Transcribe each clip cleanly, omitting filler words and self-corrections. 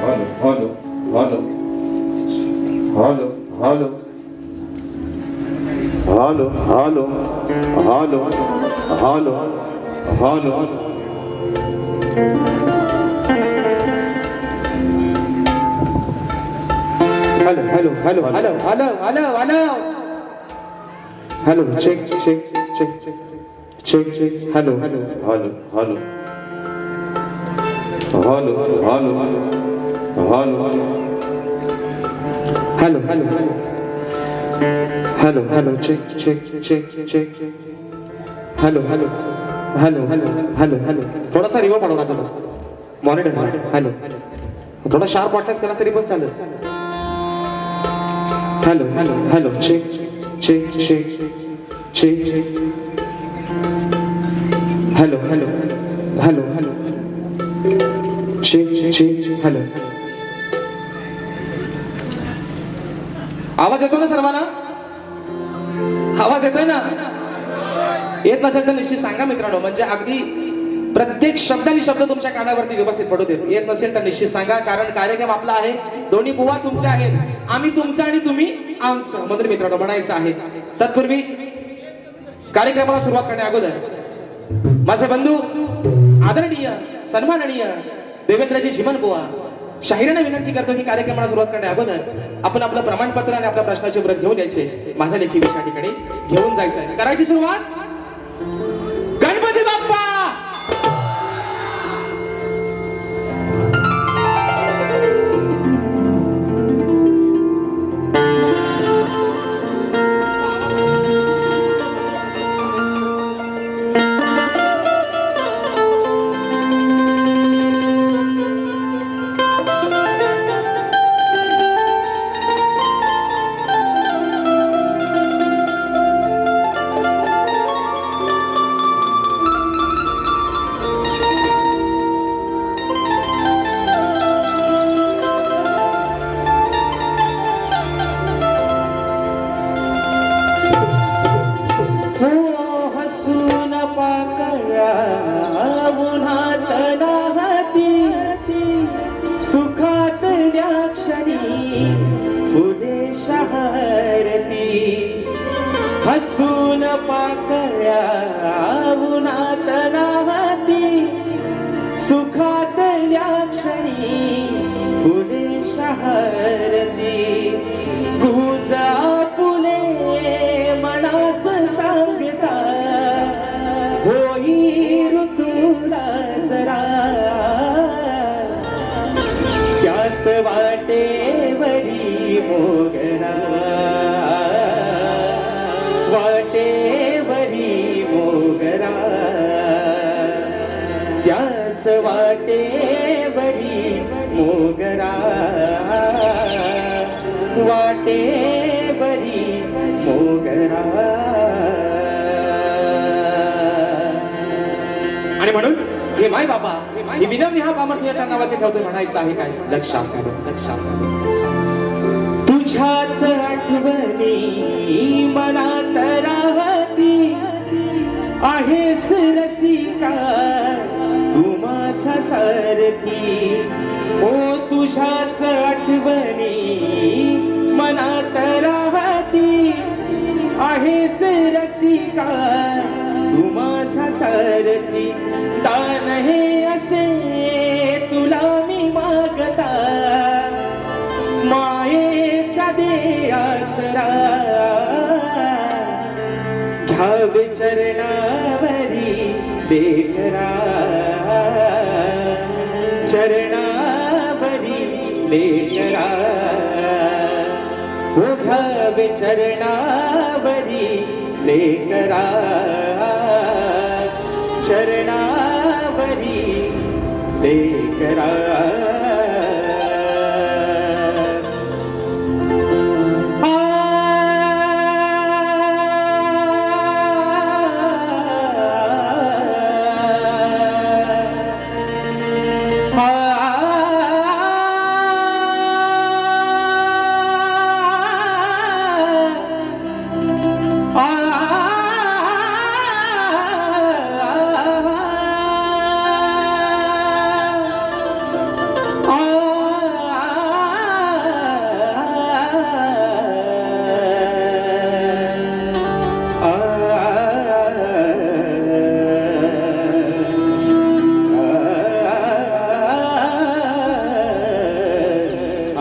Hello hello hello hello hello hello hello hello hello hello hello hello hello hello hello hello check check check check check hello hello hello hello hello hello hello hello hello hello hello check check check check hello hello hello hello hello hello थोडासा reverb वाढवण्याचा monitor hello थोडा sharp वाटल्यास केला तरी पण चालेल hello hello hello check check check check check hello hello hello hello check check hello आवाज येतो ना सर्वांना आवाज येतोय ना येत नसेल तर निश्चित सांगा मित्रांनो म्हणजे अगदी प्रत्येक शब्दानी शब्द तुमच्या कानावरती व्यवस्थित पडू देत येत नसेल तर निश्चित सांगा कारण कार्यक्रम आपला आहे दोन्ही बुवा तुमचे आहेत आम्ही तुमचं आणि तुम्ही आमचं मजूर मित्रांनो म्हणायचं आहे तत्पूर्वी कार्यक्रमाला सुरुवात करण्या अगोदर माझे बंधू आदरणीय सन्माननीय देवेंद्रजी झिमन बुवा शाहिराने विनंती करतो की कार्यक्रमाला सुरुवात करण्या अगोदर आपण आपलं प्रमाणपत्र आणि आपल्या प्रश्नाचे उत्तर घेऊन यायचे माझा लेखी विषया ठिकाणी घेऊन जायचं आहे करायची सुरुवात गणपती बाप्पा हसून पाकळ्या उन्हात नाहती सुखातल्या क्षणी फुले शहरती गुजा फुले मनास सांगता होई ऋतूला जरा त्यात वाटेवरी मोगरा वाटेवरी मोगरा त्याच वाटेवरी मोगरा वाटेवरी मोगरा आणि म्हणून हे माय बाबा ही विनम्र हा पामर तुझ्या नावाचे ठेवतोय म्हणायचं आहे काय लक्षात तुझ्याच आठवणी मनात राहती आहेस रसिका तू माझा सारथी ओ तुझ्याच आठवणी मनात राहती आहेस रसिका तू माझा सारथी दान हे असे तुला मी मागता मायेचा दे आसरा घ्यावे चरणावरी लेकरा चरणावरी लेकरा हो घ्यावे चरणावरी लेकरा चरणावरी लेकरा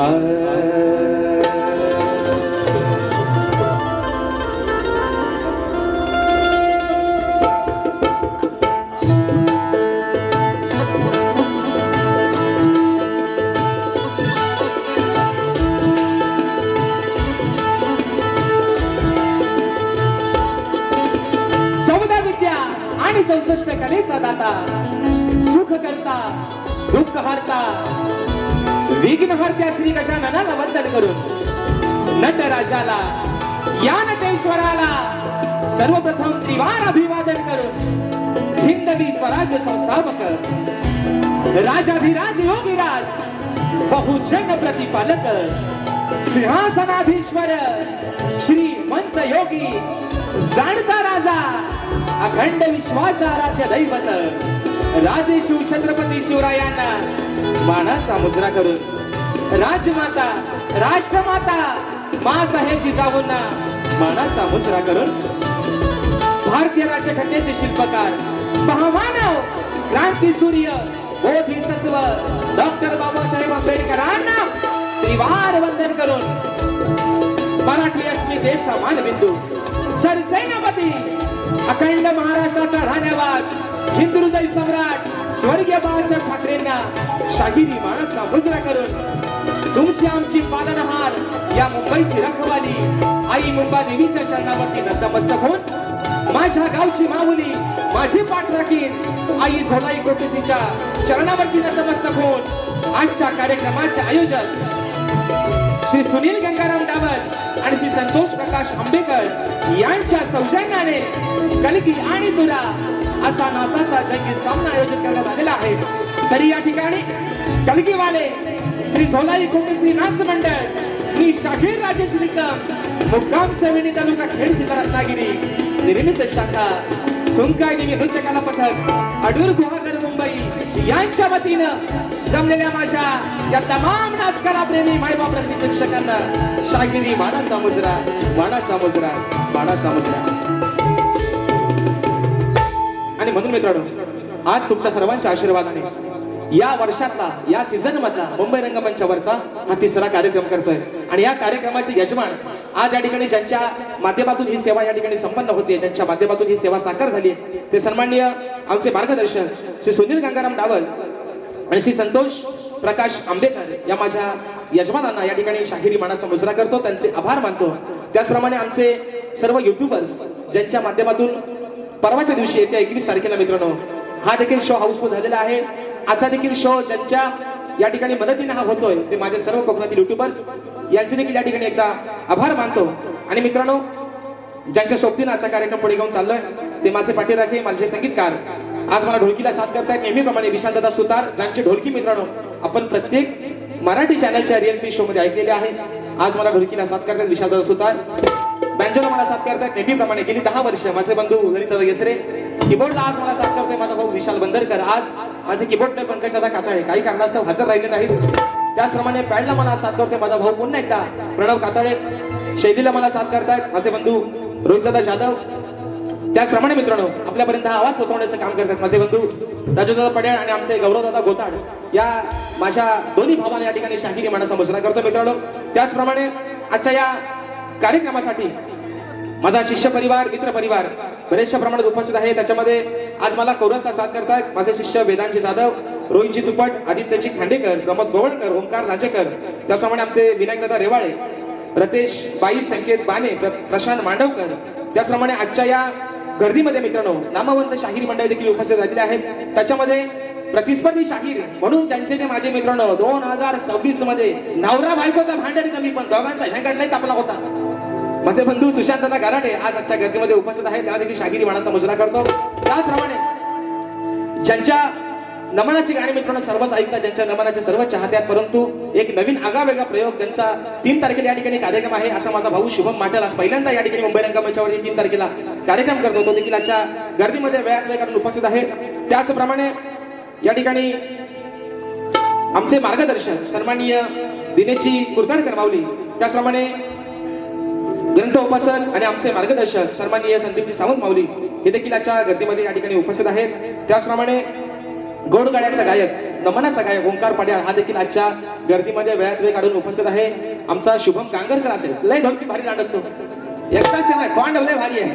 आणि 64 कलेचा दाता, सुख करता दुःख हरता विघ्न हरत्या श्री गजाननाला वंदन करून नटराजाला या नटेश्वराला सर्वप्रथम त्रिवार अभिवादन करून हिंदवी स्वराज्य संस्थापक राजाधिराज योगीराज बहुजन प्रतिपालक सिंहासनाधीश्वर श्रीमंत योगी जाणता राजा अखंड विश्वाचा आराध्य दैवत राजे शिव छत्रपती शिवरायांना मानाचा मुजरा करून राजमाता राष्ट्रमाता मासाहेब जिजाऊंना मानाचा मुजरा करून भारतीय राज्यघटनेचे शिल्पकार महामानव क्रांती सूर्य बोधिसत्व डॉक्टर बाबासाहेब आंबेडकरांना त्रिवार वंदन करून मराठी अस्मितेचा मानबिंदू सरसेनापती अखंड महाराष्ट्राचा धन्यवाद हिंदुहृदय सम्राट स्वर्गीय बाळासाहेब ठाकरेंना शाहिरी मानाचा मुजरा करून तुमची आमची पालनहार या मुंबईची रखवाली आई मुंबा देवीच्या चरणावरती नतमस्तक होऊन माझ्या गावची माऊली माझी पाठ राखीन आई झोलाई कोटेसीच्या चरणावरती नतमस्तक होऊन आजच्या कार्यक्रमाचे आयोजक श्री सुनील गंगाराम डावल आणि श्री संतोष प्रकाश आंबेकर यांच्या सौजन्याने कलगी आणि तुरा असा नाचाचा जंगी सामना आयोजित करण्यात आलेला आहे. तरी या ठिकाणी कलगीवाले श्री झोलाई कोटेसी नाच मंडळ मी शाहीर राजेश निकम मुक्काम सेवेनी तालुका खेड जिल्हा रत्नागिरी निर्मित शाखा सुनकाय देवी नृत्य कला पथक अडूर गुहागर मुंबई यांच्या वतीनं जमलेल्या माझ्या या तमाम नाचकला प्रेमी मायबाप रसिक प्रेक्षकांना शागिरी मानाचा मुजरा मानाचा मुजरा मानाचा मुजरा. आणि म्हणून मित्रांनो आज तुमच्या सर्वांच्या आशीर्वादाने या वर्षातला या सीझन मधला मुंबई रंगमंचावरचा हा तिसरा कार्यक्रम करतोय आणि या कार्यक्रमाचे यजमान आज या ठिकाणी ज्यांच्या माध्यमातून ही सेवा या ठिकाणी संपन्न होते ज्यांच्या माध्यमातून ही सेवा साकार झाली ते सन्माननीय आमचे मार्गदर्शक श्री सुनील गंगाराम डावल आणि श्री संतोष प्रकाश आंबेकर या माझ्या यजमानांना या ठिकाणी शाहिरी मानाचा मुजरा करतो त्यांचे आभार मानतो. त्याचप्रमाणे आमचे सर्व युट्यूबर्स ज्यांच्या माध्यमातून परवाच्या दिवशी येत्या 21 तारखेला मित्रांनो हा देखील शो हाऊसफुल झालेला आहे. आजचा देखील शो ज्यांच्या या ठिकाणी मदतीने हा होतोय ते माझे सर्व कोकणातील युट्यूबर्स यांचे देखील या ठिकाणी एकदा आभार मानतो. आणि मित्रांनो ज्यांच्या सोबतीने आजचा कार्यक्रम पुढे घेऊन चाललोय ते माझे पाठीराखे माझे संगीतकार आज मला ढोलकीला साथ करतायत नेहमीप्रमाणे विशालदादा सुतार ज्यांची ढोलकी मित्रांनो आपण प्रत्येक मराठी चॅनलच्या रिअलिटी शो मध्ये ऐकलेले आहे. आज मला ढोलकीला साथ करतायत विशालदादा सुतार. बँजोला मला साथ करतायत नेहमीप्रमाणे गेली 10 वर्ष माझे बंधू ललितदादा येसरे. कीबोर्डला आज मला साथ करतोय माझा भाऊ विशाल बंदरकर. आज माझे कीबोर्ड प्लेयर पंकजदादा काताळे काही कारणास्तव हजर राहिले नाहीत. त्याचप्रमाणे पॅडला मला साथ करतोय माझा भाऊ पुन्हा एकदा प्रणव काताळे. शैलीला मला साथ करतायत माझे बंधू रोहितदादा जाधव. त्याचप्रमाणे मित्रांनो आपल्यापर्यंत हा आवाज पोहोचवण्याचं काम करतात माझे बंधू राजूदादा पड्याळ आणि आमचे गौरवदादा गोताड या माझ्या दोन्ही भावांना या ठिकाणी शाहिरी मानाचा मुजरा करतो मित्रांनो. त्याचप्रमाणे आजच्या या कार्यक्रमासाठी माझा शिष्य परिवार मित्र परिवार बरेचशा प्रमाणात उपस्थित आहे. त्याच्यामध्ये आज मला कौरसला साथ करतायत माझे शिष्य वेदांची जाधव रोहितजी तुपट आदित्यजी खांडेकर प्रमोद गोवळकर ओंकार राजेकर. त्याचप्रमाणे आमचे विनायकदादा रेवाळे रतेश बाई संकेत बाने प्रशांत मांडवकर. त्याचप्रमाणे आजच्या या गर्दीमध्ये मित्रांनो नामवंत शाहिरी मंडळी देखील उपस्थित झालेले आहेत. त्याच्यामध्ये प्रतिस्पर्धी शाहीर म्हणून ज्यांचे ते माझे मित्रांनो 2026 मध्ये नवरा बायकोचा भांडण कमी पण दोघांचा झंकाटलाही तापला होता माझे बंधू सुशांतदादा गराडे आज आजच्या गर्दीमध्ये उपस्थित आहेत. त्यांना देखील शाहिरी मानाचा मुजरा करतो. त्याचप्रमाणे ज्यांच्या नमनाची गाणी मित्रांनो सर्वच ऐकतात ज्यांच्या नमनाचे सर्व चाहत्यात परंतु एक नवीन आगळा वेगळा प्रयोग ज्यांचा 3 तारखेला या ठिकाणी कार्यक्रम आहे असा माझा भाऊ शुभम माटेल आज पहिल्यांदा या ठिकाणी मुंबई रंगमंचावरती 3 तारखेला कार्यक्रम करतो. तो देखील आजच्या गर्दीमध्ये वेळात वेळ काढून उपस्थित आहे. त्याचप्रमाणे या ठिकाणी आमचे मार्गदर्शक सन्माननीय दिनेशजी कुर्ताडकर माऊली. त्याचप्रमाणे ग्रंथ उपासन आणि आमचे मार्गदर्शक सन्माननीय संदीपजी सावंत माऊली हे देखील आजच्या गर्दीमध्ये या ठिकाणी उपस्थित आहेत. त्याचप्रमाणे गोड गाड्यांचा गायक नमनाचा गायक ओंकार पड्याळ हा देखील आजच्या गर्दीमध्ये वेळात वेळ काढून उपस्थित आहे. आमचा शुभम गांगरकर असेल, लय ढोलकी भारी नांदतो. एकदाच त्याला कॉन्ड लय भारी आहे,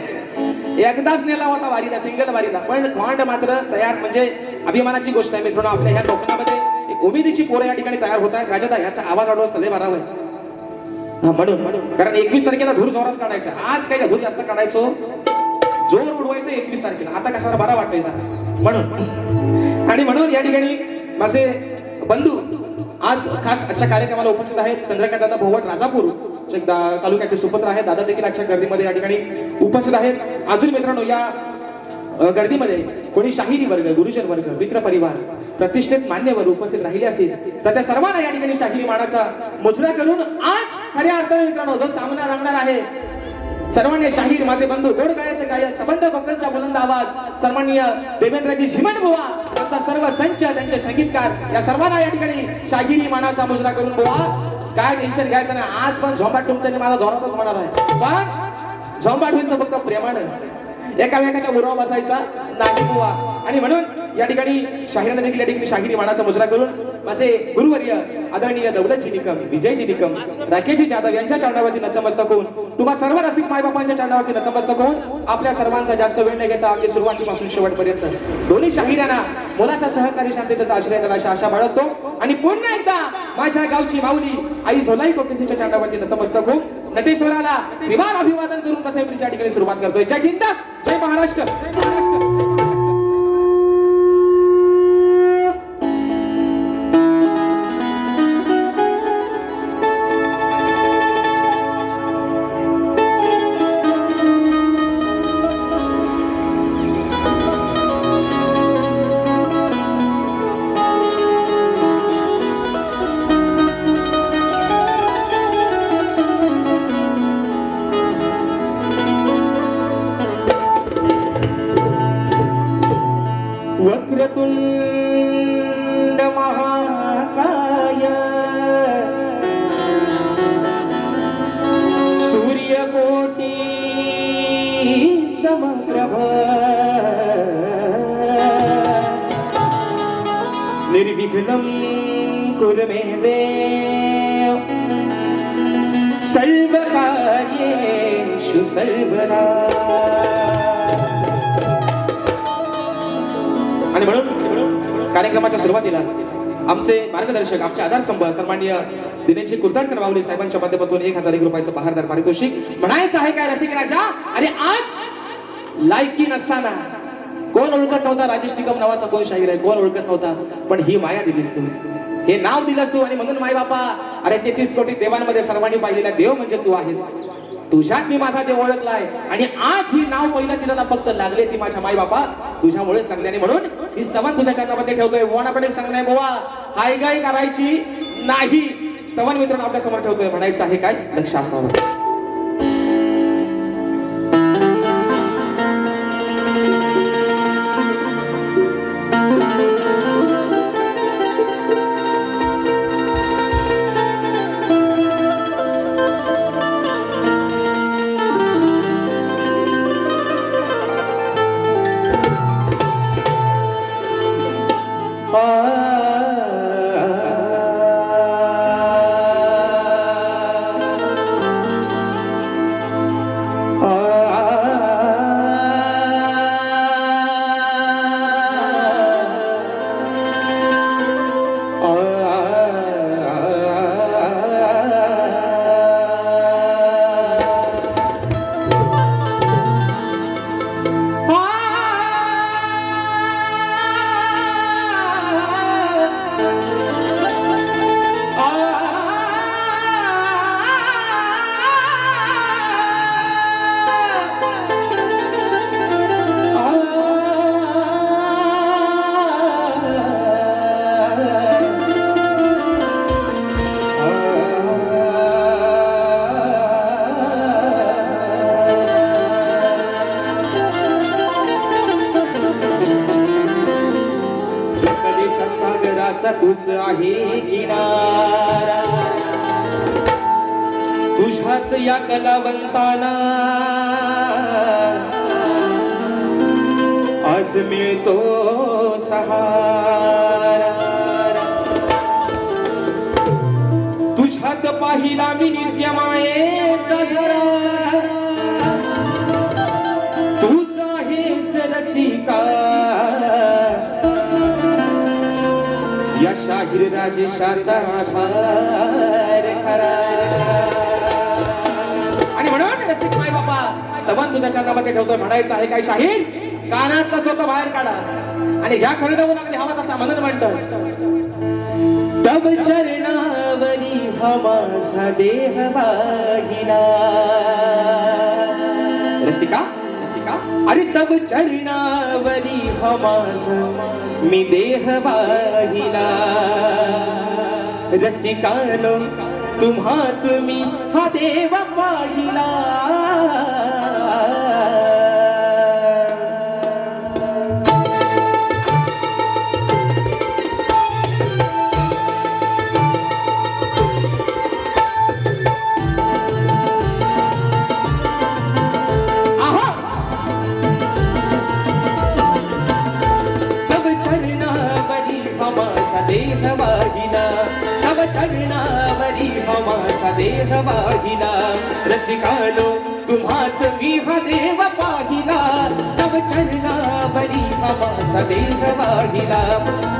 एकदाच नेला होता वारीला, सिंगल वारीला. पण कॉन्ड मात्र तयार, म्हणजे अभिमानाची गोष्ट आहे मित्रांनो. आपल्या ह्या कोकणामध्ये एक उमेदीची पोरं या ठिकाणी तयार होत आहेत. राजादा ह्याचा आवाज वाढवत लय बारावं आहे. म्हणून कारण 21 तारखेला धूर जोरात काढायचा. आज काही धूर जास्त काढायचो, जोर उडवायचं 21 तारखेला. आता कसा बरा वाटायचा म्हणून या ठिकाणी माझे बंधू आज खास आजच्या कार्यक्रमाला उपस्थित आहेत. चंद्रकांत दादा भोवट राजापूर तालुक्याचे सुपुत्र आहेत. दादा देखील आजच्या गर्दीमध्ये या ठिकाणी उपस्थित आहेत. अजून मित्रांनो या गर्दीमध्ये कोणी शाहिरी वर्ग, गुरुजन वर्ग, मित्र परिवार, प्रतिष्ठित मान्यवर उपस्थित राहिले असतील तर त्या सर्वांना या ठिकाणी शाहिरी मानाचा मुजरा करून आज खऱ्या अर्थाने मित्रांनो जो सामना रंगणार आहे, सर्वांनी शाहीर माझे बंधू, गोड गायचे गायक, सबंध भक्तांचा बुलंद आवाज, सन्माननीय देवेंद्रजी झिमन बुवा, आता सर्व संच त्यांचे संगीतकार, या सर्वांना या ठिकाणी शाहिरी मानाचा मुजरा करून बुवा काय टेन्शन घ्यायचं नाही. आज पण झोंबाट तुमच्याने माझा जोरातच होणार आहे. पण झोंबाट होईल तर फक्त प्रेमानं, एकामेकाच्या उरावर बसायचा नाही बुवा. आणि म्हणून या ठिकाणी शाहिरांना देखील या ठिकाणी शाहिरी मानाचा मुजरा करून माझे गुरुवर्य आदरणीय दौलतजी निकम, विजयजी निकम, राकेशजी जाधव यांच्या चरणावरती नतमस्तक होऊन, तुम्हा सर्व रसिक मायबापांच्या चरणावरती नतमस्तक होऊन आपल्या सर्वांचा जास्त वेळ न घेता अगदी सुरुवातीपासून शेवटपर्यंत दोन्ही शाहिरांना मुलाचा सहकारी शांततेचा आश्रय द्यायला अशा आशा बाळगतो. आणि पुन्हा एकदा माझ्या गावची माऊली आई झोलाई कोकणीच्या चरणावरती नतमस्तक होऊन नटेश्वराला दिवार अभिवादन करून कथेच्या ठिकाणी सुरुवात करतोय. जय हिंद, जय महाराष्ट्र, जय महाराष्ट्र. वक्रतुंड महाकाय सूर्यकोटी समप्रभ निर्विघ्नं कुरु मे देव सर्वकार्येषु सर्वदा. आणि म्हणून कार्यक्रमाच्या सुरुवातीला आमचे मार्गदर्शक, आमचे आधारस्तंभ सन्माननीय दिनेशजी कुर्ताडकर माऊली साहेबांच्या माध्यमातून 1000 रुपयाचं बहारदार पारितोषिक. म्हणायचं आहे काय रसिक राजा, अरे आज लायकी नसताना कोण ओळखत नव्हता राजेश निकम नावाचा कोण शाहीर आहे, कोण ओळखत नव्हता, पण ही माया दिलीस तू, हे नाव दिलंस तू. आणि म्हणून माय बापा, अरे 33 कोटी देवांमध्ये सर्वांनी पाहिलेला देव म्हणजे तू आहेस. तुझ्यात मी माझा देव ओळखलाय आणि आज ही नाव पहिलं तिला फक्त लागले ती माझ्या माय बापा तुझ्यामुळेच लागले. आणि म्हणून ही स्तवन तुझ्या चरणामध्ये ठेवतोय. वनाकडे सांगणार गोवा हाय गाय करायची नाही, स्तवन मित्रांनो आपल्या समोर ठेवतोय. म्हणायचं आहे काय, लक्ष असावं. तूच आहे किनारा, तुझ्याच या कलावंताना आज मिळतो सहारा. तुझ्यात पाहिला मी नित्य मायेचा झरा, तूच आहेस रसिका या शाहीर राजेशाचा आधार खरा. आणि म्हणून रसिक माय बाबा स्तवन तुझ्या चरणामध्ये ठेवतोय. म्हणायचं आहे काय शाहीर, कानातला चोथा बाहेर काढा आणि ह्या खरडवून अगदी हवा तसा म्हणून म्हणतो. तव चरणावरी हा माझा देह वाहिला. रसिका रसिका, अरे तव चरणावरी हा माझा मी देह वाहिला. रसिकानो तुम्हा तुम्ही हा देव पाहिला. देह वाहिला, तव चरणावरी हमासा देह वाहिला. रसिकानो तुम्हात मी हा देव पाहिला. तव चरणावरी हमासा देह वाहिला,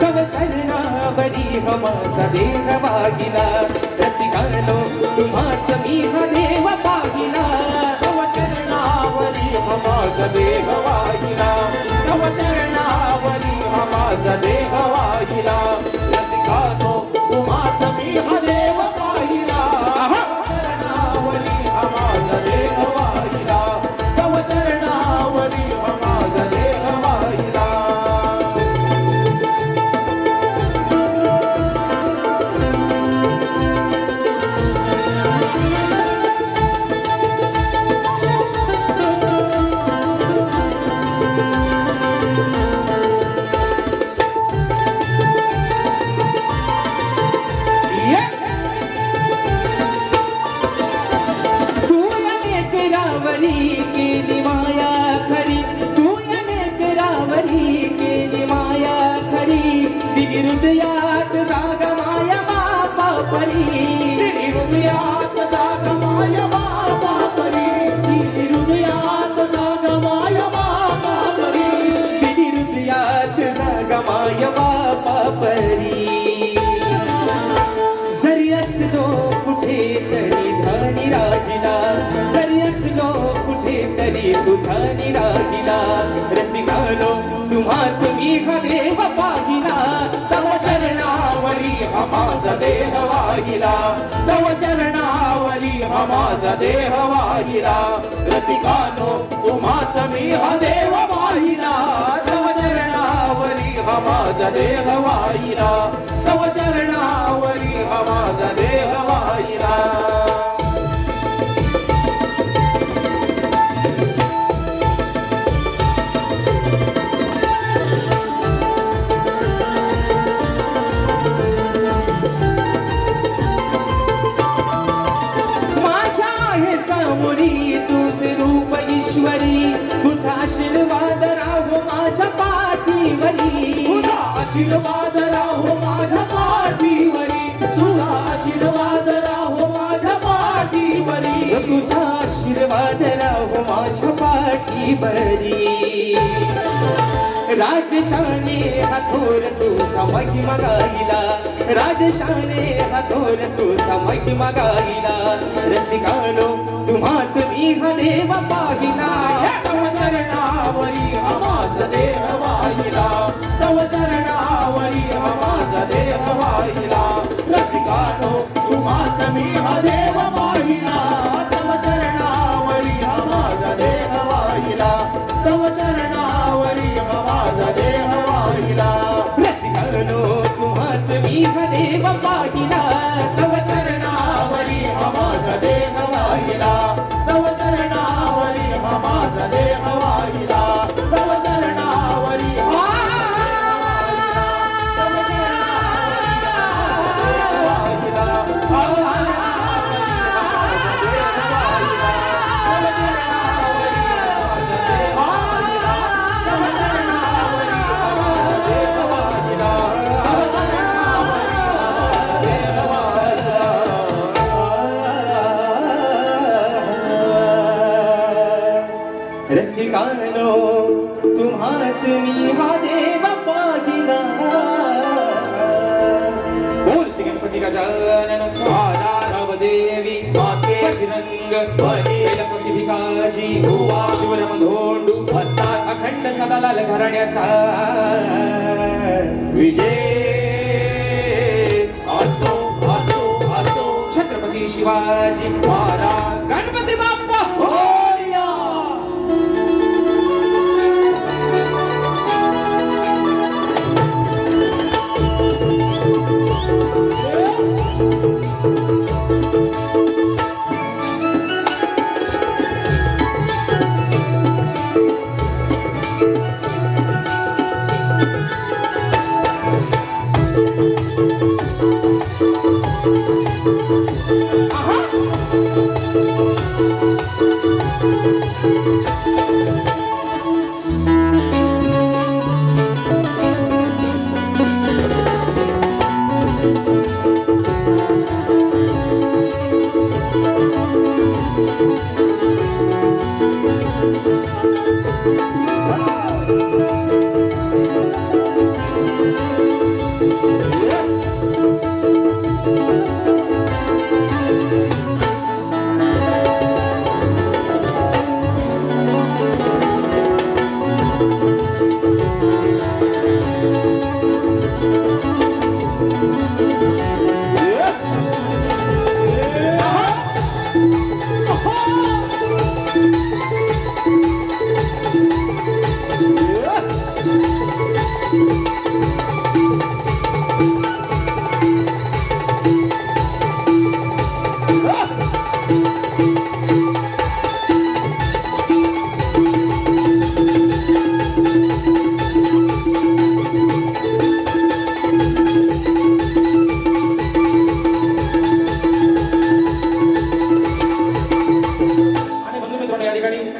तव चरणावरी हमासा देह वाहिला. रसिकानो तुम्हात मी हा देव पाहिला. तव चरणावरी हमासा देह वाहिला, तव चरणावरी हमासा देह वाहिला. रसिकानो तुम्हात मी हा देव पाहिला. चरणावरी हमासा देह वाहिला, तव चरणावरी हमासा देह वाहिला. केली माया खरी, तू अनेक रावरी केली माया खरी. दिली हृदयात जाग माया बापा परी. दिली हृदयात जाग माया बापा परी. दिली हृदयात जाग माया बापा परी. दिली हृदयात जाग माया बापा परी. जरी असलो कुठे तरी धानी राहिला, जरी असलो कुठे तरी तू धानी राहिला. रसिकानो तुम्हा तुम्ही हा देव पाहिला. तव चरणावरी हमासा देह वाहिला, तव चरणावरी हमासा देह वाहिला. रसिकानो तुम्हात मी हा देव वाहिला. तव चरणावरी हमासा देह वाहिला, तव चरणावरी हमासा देह वाहिला. तुझे रूप ईश्वरी, तुझा आशीर्वाद राहो माझ्या पाठीवरी. तुझा आशीर्वाद राहो माझ्या पाठीवरी. तुझा आशीर्वाद राहो माझ्या पाठीवरी. तुझा आशीर्वाद राहो माझ्या पाठीवरी. राजशाने हातोर तुझा महिमा गाईला, राजशाने हातोर तुझा महिमा गाईला. रसिकानो तुम्हात मी हा देव पाहिला. तव चरणावरी हमासा देह वाहिला, तव चरणावरी हमासा देह वाहिला. रसिकानो तुम्हात मी हा देव पाहिला. तव चरणावरी हमासा देह वाहिला, तव चरणावरी हमासा देह वाहिला. रसिकानो तुम्हात मी हा देव पाहिला. तव चरणावरी हमासा देह वाहिला, तव चरणावरी हमासा देह वाहिला. तव चरणावरी रसिकानो तुम्हात मी हा देव पाहिला बोल श्री गणपती गजानन महाराज देवी माते बजरंग बली कैलासवासी भिकाजी भुवा शिवराम धोंडू अखंड सदालाल घराण्याचा विजय असो असो असो छत्रपती शिवाजी महाराज गणपती बाप्पा मोरया.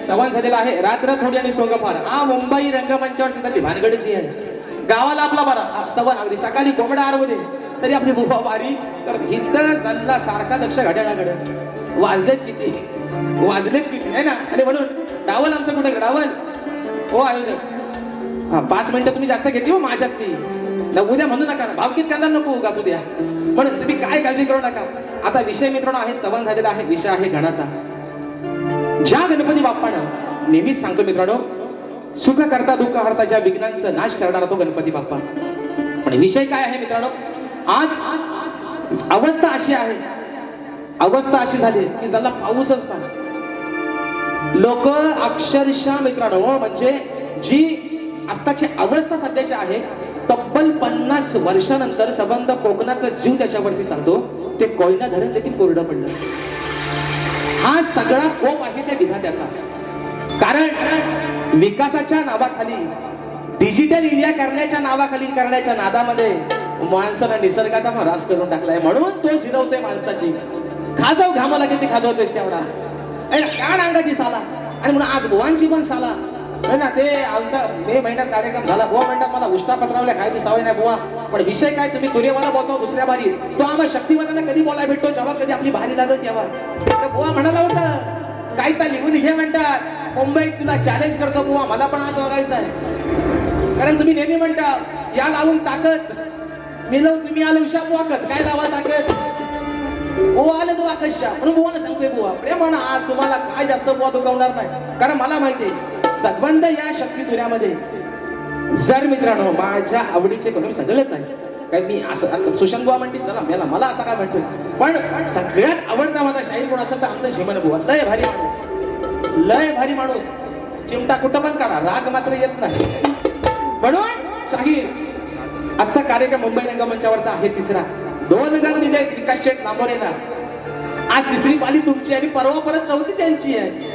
स्तवन झालेला आहे रात्र थोडी आणि सोंग फार हा मुंबई रंगमंचावर तिथली भानगडच आहे गावाला आपला बरा स्तवन अगदी सकाळी कोंबडा आरवते तरी आपली बुवा बारी तर हिंद चालला सारखा लक्ष घड्याळाकडे वाजलेत किती आहे ना आणि म्हणून डावल आमचं कुठे डावल हो आयोजक हा 5 मिनिटं तुम्ही जास्त घेतली हो माझ्यातली उद्या म्हणू नका भावकीत करणार नको उगाच उद्या म्हणून तुम्ही काय काळजी करू नका. आता विषय मित्रांनो आहे स्तवन झालेला आहे विषय आहे गणाचा. ज्या गणपती बाप्पानं नेहमीच सांगतो मित्रांनो सुख करता दुःख हरता ज्या विघ्नांचा नाश करणारा तो गणपती बाप्पा. पण विषय काय आहे मित्रांनो आज अवस्था अशी झाली की ज्याला पाऊसच नाही. लोक अक्षरशः मित्रांनो म्हणजे जी आत्ताची अवस्था सध्याची आहे तब्बल 50 वर्षानंतर संबंध कोकणाचा जीव त्याच्यावरती चालतो ते कोयना धरण देखील कोरडं पडलं. हा सगळा कोप आहे त्या विधात्याचा. कारण विकासाच्या नावाखाली डिजिटल इंडिया करण्याच्या नादामध्ये माणसाला निसर्गाचा ऱ्हास करून टाकलाय. म्हणून तो जिरवतोय माणसाची खाजाव घामाला किती खाजवतेस तेवढा कान अंगाची साला आणि म्हणून आज बुवांची पण साला है ना. ते आमचा मे महिन्यात कार्यक्रम झाला बुवा म्हणतात मला उष्टा पत्रावल्या खायची सवय नाही बुवा. पण विषय काय तुम्ही तुरेवाला बोलतो दुसऱ्या बारी तो आम्हाला शक्तिवादांना कधी बोलायला भेटतो जेव्हा कधी आपली भारी लागत तेव्हा. तर बुवा म्हणाला होता काय तर लिहून घे म्हणतात मुंबईत तुला चॅलेंज करतो बुवा मला पण आज बघायचं आहे. कारण तुम्ही नेहमी म्हणता या लावून ताकद मिळव तुम्ही आलो उशा वाकत काय लावा ताकद बुवा आलं तर वाकशा म्हणून बुवाला सांगतोय बुवा प्रेमानं आज तुम्हाला काय जास्त बुवा दुखवणार नाही. कारण मला माहितीये संबंध या शक्ती तुऱ्यामध्ये जर मित्रांनो माझ्या आवडीचे कोणी सगळेच आहे काय मी असं सुशांत बुवा म्हणते मला असं काय म्हणतोय पण सगळ्यात आवडता माझा शाहीर कोण असेल तर आमचं झिमन बुवा. लय भारी माणूस चिमटा कुठं पण काढा राग मात्र येत नाही. म्हणून शाहीर आजचा कार्यक्रम मुंबई रंगमंचावरचा आहे तिसरा. 2 गाणं दिले आहेत विकास शेठ लांबोरेला. आज तिसरी पाली तुमची आणि परवा परत 4थी त्यांची आहे.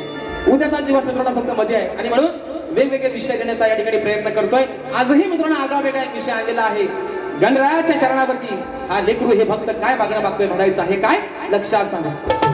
उद्याचा दिवस मित्रांनो फक्त मध्ये आहे आणि म्हणून वेगवेगळे विषय घेण्याचा या ठिकाणी प्रयत्न करतोय. आजही मित्रांनो आगळा वेगळा एक विषय आणलेला आहे. गणरायाच्या शरणावरती हा लेकरू हे भक्त काय मागणं मागतोय म्हणायचं आहे काय लक्षात सांगा.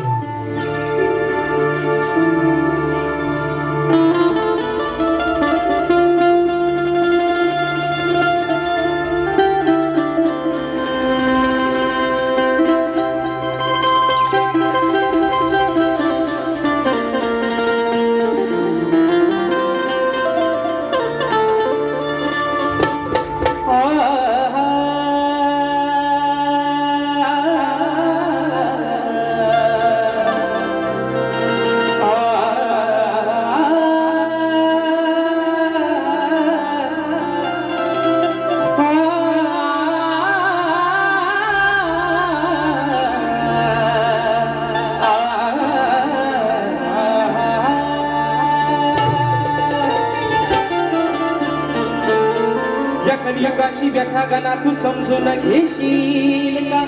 कलियुगाची व्यथा गणा तू समजून घेशील का?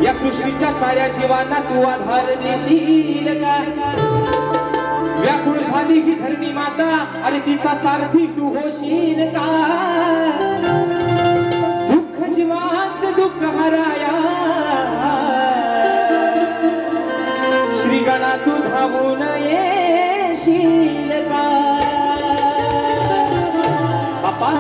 या सृष्टीच्या साऱ्या जीवांना तू आधार देशील का? व्याकुळ झाली ही धरणी माता, अरे तिचा सारथी तू होशील का? दुःख जीवांच दुःख हराया, श्री गणा तू धावून येशील का? बाप्पा,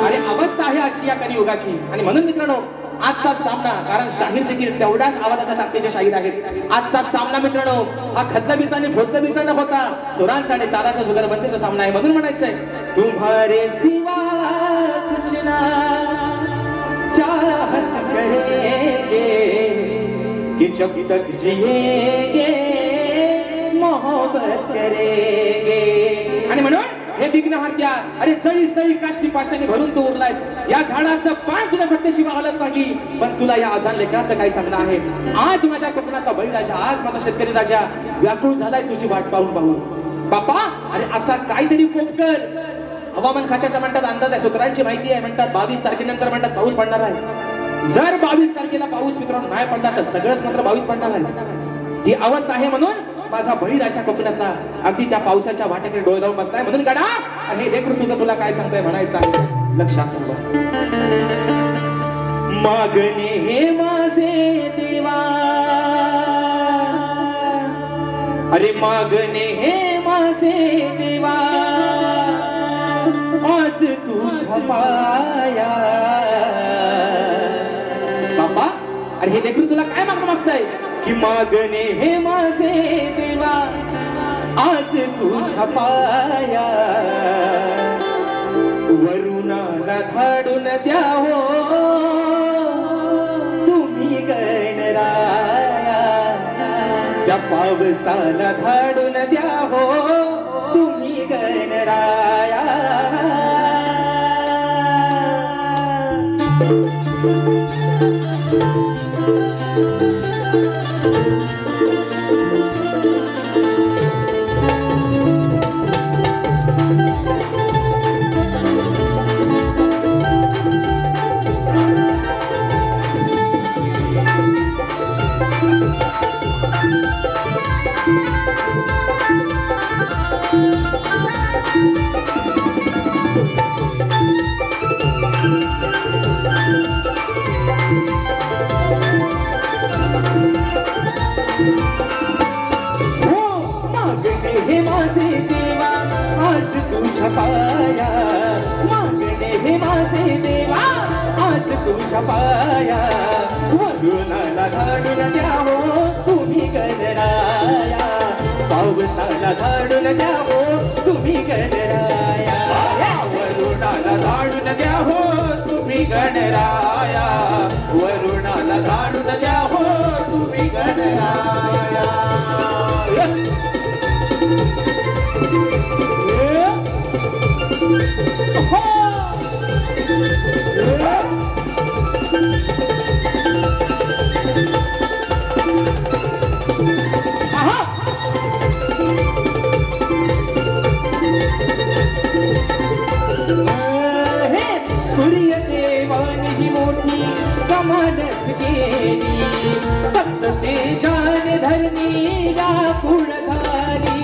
अरे अवस्था आहे आजची या कलियुगाची, आणि म्हणून मित्रांनो आजचा सामना, कारण शाहीर देखील तेवढ्याच आवाजाच्या ताकदीचे शाहीर आहेत. आजचा सामना मित्रांनो हा खतबीचा आणि खोतबीचा न होता सुरांचा आणि तालाचा जुगलबंदीचा सामना आहे. म्हणून म्हणायचंय, तुम्हारे सिवा कुछ ना चाहत करेंगे कि जब तक जिएंगे मोहब्बत करेंगे. आणि म्हणून हे विघ्नहर्त्या, अरे चळी स्थळी काष्टी पाशाने भरून तू उरलायस. या झाडाचं पान तुझ्या सत्तेशिवाय हलत नाही, पण तुला या आजान लेकराचं काय सांगणं आहे? आज माझ्या कोकणातला बळीराजा, आज माझा शेतकरी राजा व्याकुळ झालाय तुझी वाट पाहून पाहून. बाप्पा, अरे असा काहीतरी कोप कर. हवामान खात्याचा म्हणतात अंदाज आहे, सूत्रांची माहिती आहे, म्हणतात 22 तारखेनंतर म्हणतात पाऊस पडणार आहे. जर 22 तारखेला पाऊस मित्रांनो नाही पडला तर सगळंच मात्र 22 पडणार आहे. ही अवस्था आहे. म्हणून माझा बळीराजा कोकणातला अगदी त्या पावसाच्या वाट्याकडे डोळे लावून बसलाय. म्हणून गडा, हे लेकरू तुझं तुला काय सांगतोय म्हणायचं लक्षात समजा. मागणे हे माझे देवा, अरे मागणे हे माझे देवा, आज तुझ्या पाया. बाबा, अरे हे लेकरू तुला काय मागताय? की मागणे हे माझे देवा, आज तुझ्या पाया. वरुणाला धाडून द्यावो तुम्ही गणराया, त्या पावसाला धाडून द्यावो तुम्ही गणराया. हे माझे देवा, आज तुझ्या पाया. मागणे हे माझे देवा, आज तुझ्या पाया. वरुणाला धाडून द्यावो तुम्ही गणराया, पावसाला धाडून द्यावो तुम्ही गणराया. वरुणाला धाडून द्यावो तुम्ही गणराया, वरुणाला धाडून द्यावो तुम्ही गणराया. सूर्य देवानी ही मोठी कमालच केली, फक्त तेजान धरणी व्याकुळ झाली.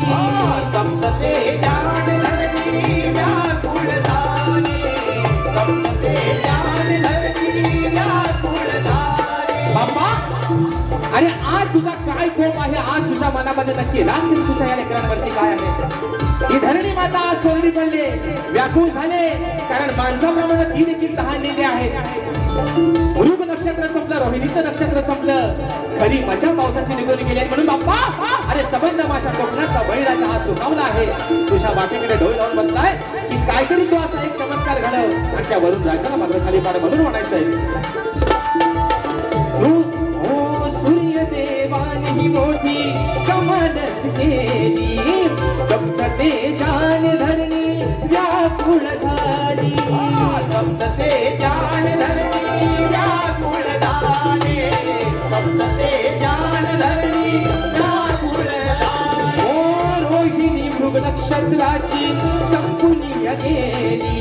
फक्त तेजान धरणी व्याकुळ झाली, फक्त तेजान धरणी व्याकुळ झाली. बाप्पा, अरे आज तुझा काय कोप आहे? आज तुझ्या मनामध्ये नक्की राग तुझ्या या लेकरांवरती काय आहे? ही धरणी माता आज कोरडी पडले, व्याकुळ झाले, कारण माणसाप्रमाणे ती देखील तहानलेली आहे. मृग नक्षत्र संपलं, रोहिणीचं नक्षत्र संपलं, खरी मजा पावसाची निघून गेली. म्हणून बाप्पा, अरे संबंध माझ्या कोकणातला बळीराजा आज सुखावला आहे. तुझ्या वाटेकडे डोळे लावून बसलाय की काहीतरी तू असा एक चमत्कार घडव आणि त्या वरून राजाला मात्र खाली पाड. म्हणून म्हणायचंय, सूर्य देवानी ही मोठी कमालच केली, फक्त तेजान धरणी व्याकुळ झाली. फक्त तेजान धरणी व्याकुळ झाली, फक्त तेजान धरणी व्याकुळ झाली. रोहिणी मृग नक्षत्राची संकुल दुनिया गेली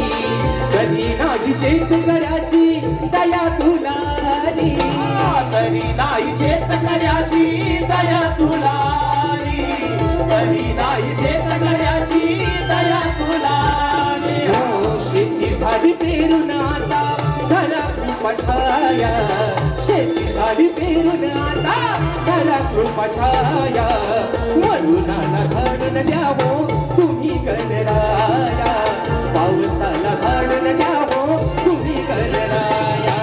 कधी नाही शेतकऱ्याची दया तुला आली. तरी नाही शेतकऱ्याची दया तुला आली. तरी नाही शेतकऱ्याची दया तुला आली. हो शेती झाली पेरून आता घरा कृपाछाया. शेती झाली पेरून आता घरा कृपाछाया. वरुणाला घालून द्यावो तुम्ही गणराया. पावसाला घालून द्यावो तुम्ही गणराया.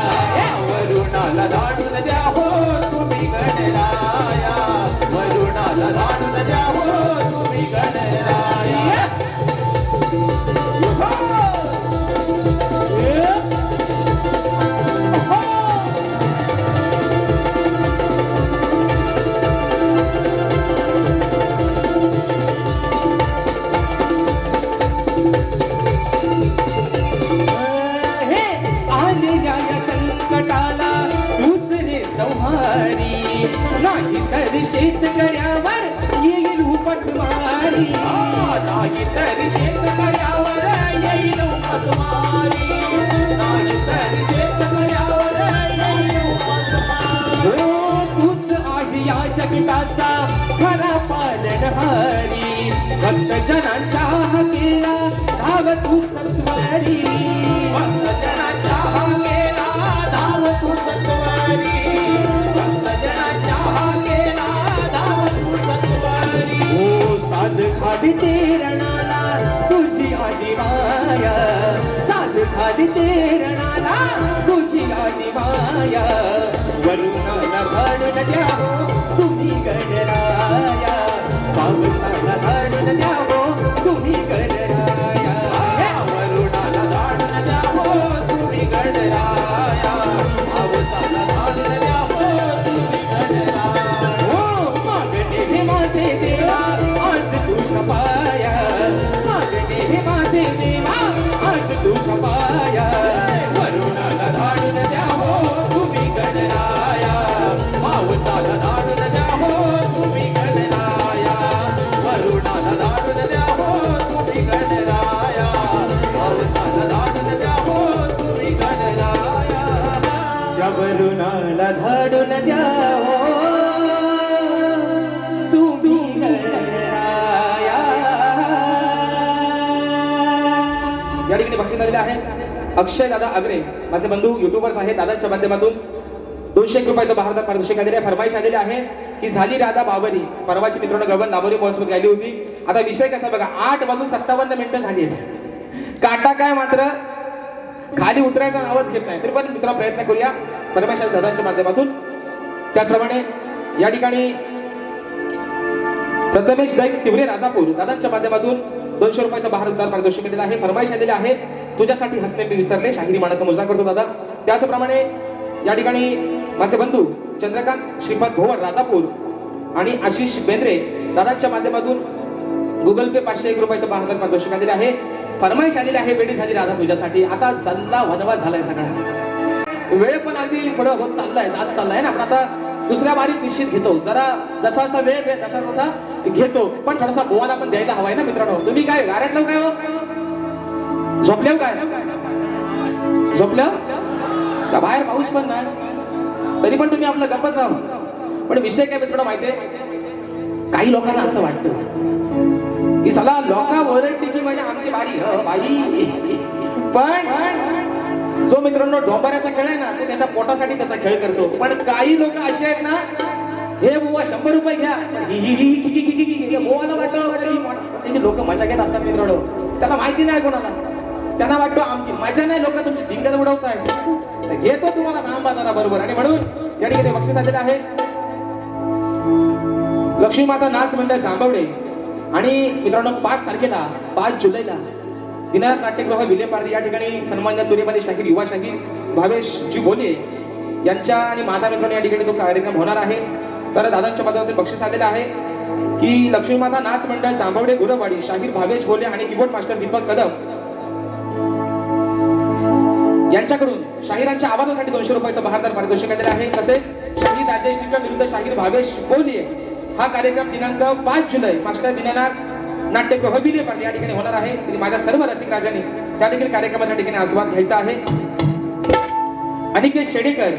वरुणाला धाडून द्या हो तुम्ही गणराया. वरुणाला धाडून द्या हो तुम्ही गणराया. हे आलेल्या या संकटाला तूच रे संहारी. नाही तर शेतकऱ्यावर येईल उपासमारी. नाही तर शेतकऱ्यावर येईल उपासमारी. नाही तर शेतकऱ्यावर येईल उपासमारी. हो तूच आहे या जगताचा खरा पालनहारी. भक्तजनांच्या हाकेला धाव तू सत्वारी. भक्तजनाच्या हाकेला धाव तू सत्वारी. भक्तजनाच्या हाकेला धाव तू सत्वारी. हो साध खाली तेरणाला तुझी आली माया. साध खाली तेरणाला तुझी आली माया. वरुणाला घालून द्यावो तुम्ही गणराया. पावसाला घालून द्यावो तुम्ही गणराया. वरुणाला धाडून द्या हो तुम्ही गणराया. पावसाला धाडून द्या हो तुम्ही गणराया. हो मागणे हे माझे देवा आज तुझ्या पाया. मागणे हे माझे देवा आज तुझ्या पाया. वरुणाला धाडून द्या हो तुम्ही गणराया. पावसाला धाडून द्या हो तुम्ही गणराया. वरुणाला धाडून द्या हो तुम्ही गणराया. पावसाला धाडून द्या हो तुम्ही गणराया. त्या वरुणाला धाडून द्यावो तुम्ही गणराया. या ठिकाणी बक्षीस आलेले आहे अक्षय दादा आगरे माझे बंधू युट्यूबर्स आहेत. दादांच्या माध्यमातून 201 रुपयाचं भारतात पारितोषिक आलेले आहे. फरमाईश आलेली आहे की झाली राधा बाबरी. परवाची मित्रांनो गगन लाबोरी महोत्सवात गायली होती. आता विषय कसा बघा 8:57 झाली आहेत. काटा काय मात्र खाली उतरायचा नावच घेत नाही. तरी पण मित्रांनो प्रयत्न करूया फरमाईश दादांच्या माध्यमातून. त्याचप्रमाणे या ठिकाणी प्रथमेश दैक तिवरे राजापूर दादांच्या माध्यमातून 200 रुपयाचं भारतात पारितोषिक दिलेलं आहे. फरमाईश आलेली आहे तुझ्यासाठी हसणे मी विसरले. शाहिरी मानाचा मुजरा करतो दादा. त्याचप्रमाणे या ठिकाणी माझे बंधू चंद्रकांत श्रीपाद भोवन राजापूर आणि आशिष बेंद्रे दादांच्या माध्यमातून गुगल पे 501 रुपयाचं भारतात पारितोषिक दिले आहे. फरमाईश आलेली आहे वेडी झाली राधा तुझ्यासाठी. आता चालला वनवास झालाय सगळा. वेळ पण अगदी पुढं होत चाललाय जात चाललाय ना. आपण आता दुसऱ्या बारीत निश्चित घेतो. जरा जसा जसा वेळ तसा तसा घेतो. पण थोडासा बोवाला पण द्यायला हवाय ना मित्रांनो. तुम्ही काय गारटलं काय हो? झोपल्या काय? झोपल्या का बाहेर पाऊस पण नाही तरी पण तुम्ही आपलं गप्पच आहोत. पण विषय काय मित्रांनो माहितीये काही लोकांना असं वाटतं की चला लोका ओरडली की म्हणजे आमची बारी बाई. पण जो मित्रांनो डोंबऱ्याचा खेळ आहे ना ते त्याच्या पोटासाठी त्याचा खेळ करतो. पण काही लोक असे आहेत ना हे बुवा 100 रुपये घ्या बोवाला वाटतं त्याची लोक मजा घेत असतात मित्रांनो. त्याला माहिती नाही कोणाला. त्यांना वाटतं आमची मजा नाही लोक तुमची ढिंगल उडवताय. घेतो तुम्हाला नाम बाजारा बरोबर. आणि म्हणून या ठिकाणी बक्षीस आलेलं आहे लक्ष्मी माता नाच मंडळ जांभवडे. आणि मित्रांनो 5 तारखेला 5 जुलैला दिनानाथ नाट्यगृह विले पार्टी या ठिकाणी सन्मान्य तुरेबाली शाहीर युवा शाहीर भावेश जी बोले यांच्या आणि माझा मित्रांनो या ठिकाणी तो कार्यक्रम होणार आहे. तर दादांच्या माध्यमातून बक्षीस आलेलं आहे की लक्ष्मी माता नाच मंडळ जांभवडे गुरवाडी शाहीर भावेश बोले आणि कीबोर्ड मास्टर दीपक कदम यांच्याकडून शाहिरांच्या आवाजासाठी 200 रुपयाचं बहादर पारितोषिक दिलेलं आहे. तसेच शाहीर राजेश निकम विरुद्ध शाहीर भावेश कोहली हा कार्यक्रम दिनांक 5 जुलै मास्टर दिनानाथ नाट्यगृह विले पार्टी या ठिकाणी होणार आहे. तरी माझ्या सर्व रसिक राजांनी त्या देखील कार्यक्रमाच्या ठिकाणी आस्वाद घ्यायचा आहे. अनिकेत शेडेकर,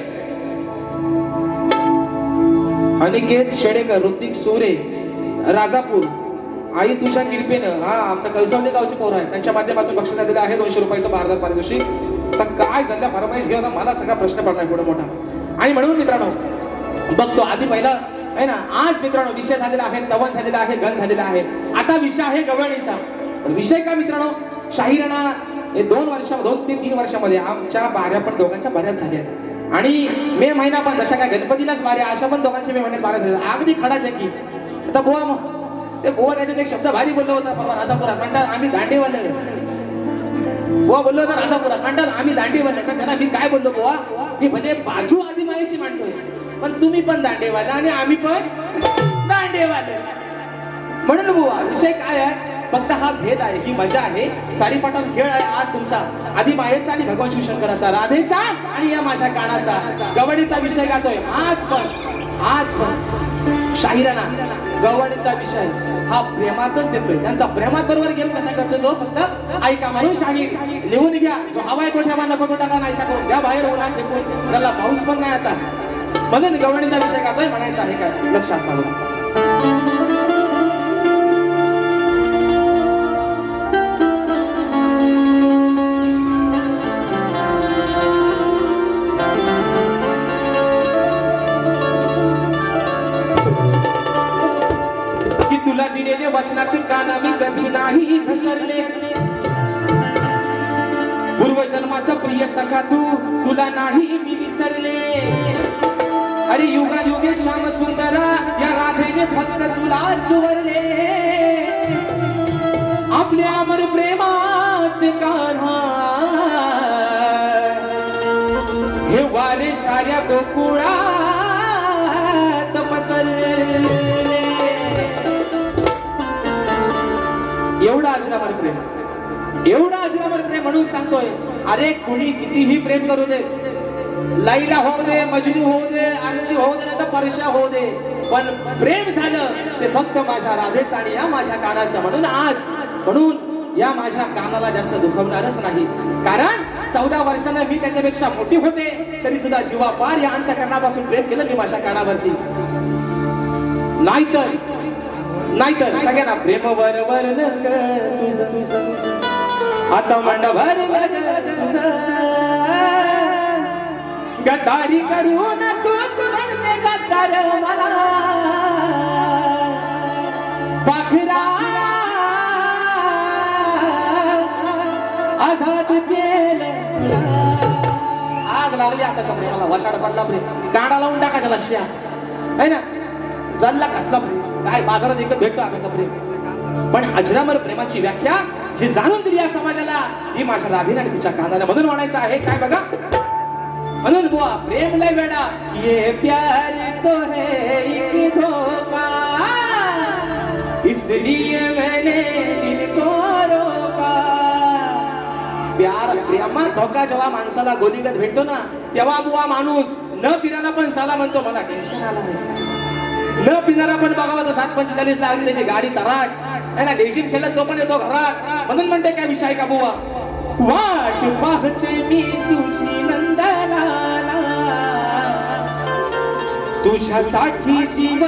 अनिकेत शेडेकर, ऋतिक सोरे, राजापूर, आई तुझ्या कृपेनं, हा आमच्या कळसवले गावचे पोरं आहेत, त्यांच्या माध्यमातून बक्षीस दिलेलं आहे 200 रुपयाचं भारतात पारितोषिक. आता काय झालं फरमाईश घेऊन मला सगळा प्रश्न पडलाय पुढे मोठा. आणि म्हणून मित्रांनो बघतो आधी पहिला आहे ना, आज मित्रांनो विषय झालेला आहे, स्तवन झालेला आहे, गण झालेला आहे. आता विषय आहे गवळणीचा. पण विषय का मित्रांनो, शाहीराणा हे 2 ते 3 वर्षामध्ये आमच्या बाऱ्या पण दोघांच्या बऱ्याच झाल्या. आणि मे महिना पण जशा काय गणपतीलाच बाऱ्या, अशा पण दोघांच्या मे महिन्यात बाऱ्या झाल्या. अगदी खडा जंगी. आता बुवा ते बुवा त्याच्यात एक शब्द भारी बोललो होता परवा राजापुरात, म्हणतात आम्ही दांडेवाले. बुवा बोललो होता राजापुरात, म्हणतात आम्ही दांडेवाले. तर त्यांना मी काय बोललो, बुवा मी भले बाजू आधी मायाची मांडतोय, पण तुम्ही पण दांडेवाले आणि आम्ही पण दांडेवाले. म्हणून बुवा विषय काय आहे, फक्त हा भेद आहे, ही मजा आहे, सारीपाटाचा खेळ आहे आज तुमचा. आधी मायेचा आणि भगवान शिवशंकराचा, राधेचा आणि या माझ्या कानाचा गवळीचा विषय गातोय आज पण शाहीराणा गवळीचा विषय हा प्रेमातच देतोय. त्यांचा प्रेमात बरोबर गेम कसा करतो तो फक्त ऐका. म्हणून शाहीर लिहून घ्या, जो हवाय तो ठेवा, नको तो टाका, नाही करून द्या बाहेर होणार फेकून, त्याला पाऊस पण नाही आता. म्हणून गवळीचा विषय गातोय म्हणायचा आहे, काय लक्ष असावं. तुला दिलेले वचनातील काना मी कधी नाही घसरले, पूर्वजन्माचा प्रिय सखा तुला नाही मी विसरले. अरे युगा युगे श्याम सुंदरा या राधेने फक्त तुला चुवरले. आपल्या अमर प्रेमाचे कान्हा हे वारे साऱ्या गोकुळात पसरले. एवढा अजरामर प्रेम, एवढा अजरामर प्रेम. म्हणून सांगतोय, अरे कुणी कितीही प्रेम करू दे, लैला होऊ दे, मजनू होऊ दे, अर्ची होऊ दे, तर परशा होऊ दे, पण प्रेम झालं ते फक्त माझ्या राधेचं आणि या माझ्या कानाचं. म्हणून या माझ्या कानाला जास्त दुखवणारच नाही, कारण 14 वर्षांना मी त्याच्यापेक्षा मोठी होते, तरी सुद्धा जीवापार या अंतःकरणापासून प्रेम केलं मी माझ्या कानावरती. नाहीतर सगळ्यांना प्रेम वर आता मंड भर गद्दारी करून तूच म्हणते गद्दार मला. पाखरा आझाद केलं, आग लागली आता प्रेमाला, वशाड पडला प्रेम, काढा लावून टाका त्याला श्या है ना, चालला कसला प्रेम, काय बाजारात एकच भेटतो आगाचा प्रेम. पण अजरामर प्रेमाची व्याख्या जी जाणून दिली या समाजाला, ही माझ्या राधेने आणि तिच्या कानाला. म्हणून म्हणायचं आहे काय बघा, म्हणून बुवा प्रेम लय वेडा, ये प्यार तो है एक धोखा, इसलिए मैंने दिल को रोका. प्यार प्रेमात धोका जेव्हा माणसाला गोलीगत भेटतो ना, तेव्हा बुवा माणूस न पिराना पण साला म्हणतो मला टेन्शन आला आहे. न पिणारा पण बघावा तो 7:45 ला आली त्याची गाडी तराट आहे ना, डेजिन खेळत तो पण येतो घरात. म्हणून म्हणते काय विषय का बुवा, वाट पाहते मी तुझी नंदनाला, तुझ्यासाठी जीव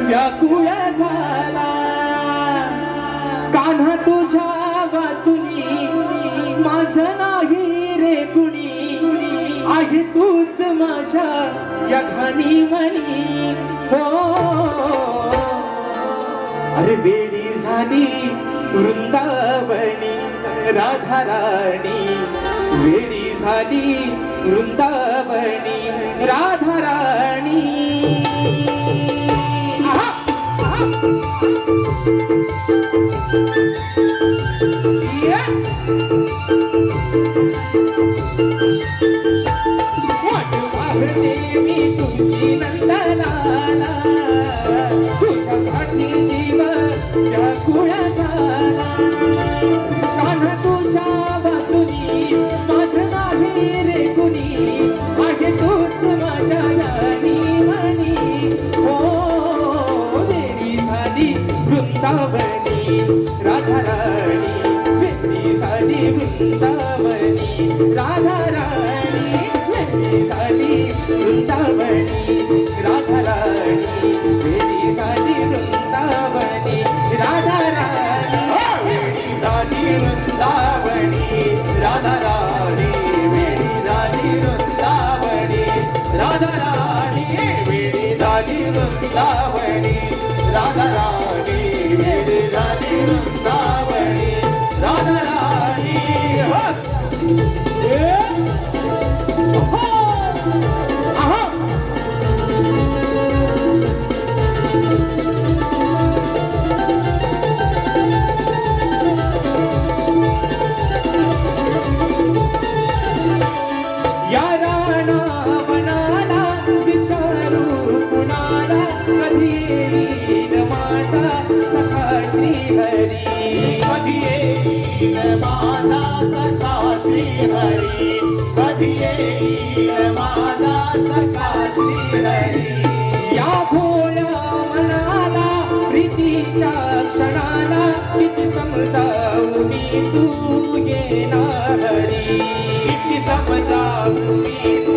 व्याकुळ झाला. कान्हा तुझ्या वाचुनी माझं नाही रे कुणी, आहे तूच माझ्या या धनी मनी. हो अरे वेडी झाली वृंदावनी राधा राणी, वेडी झाली वृंदावनी राधा राणी. मी तुझी नंदनाला, तुझ्यासाठी जीव व्याकुळ झाला. कान्हा तुझ्या बाजूनी माझं नाही रे कुणी, आहे तूच माझ्या राणी मनी. हो वेडी झाली वृंदावनी राधा राणी वेगळी झाली वृंदावनी राधा राणी वेगळी झाली वृंदावनी राधा राणी वेगळी झाली वृंदावनी राधा राणी वेडी झाली वृंदावनी राधा राणी वेडी झाली वृंदावनी राधा राणी वेडी झाली वृंदावनी राधा राणी वेडी झाली वृंदावनी राधा राणी या राणा वनाला विचारू कुणाला कधी येईल माझा सखा श्रीहरी कधी येईल माझा सखा श्रीहरी कधी येईल माझा सखा श्रीहरी या भोळ्या मनाला प्रीतीच्या क्षणाला किती समजावू मी तू येणार हरी किती समजावू मी तू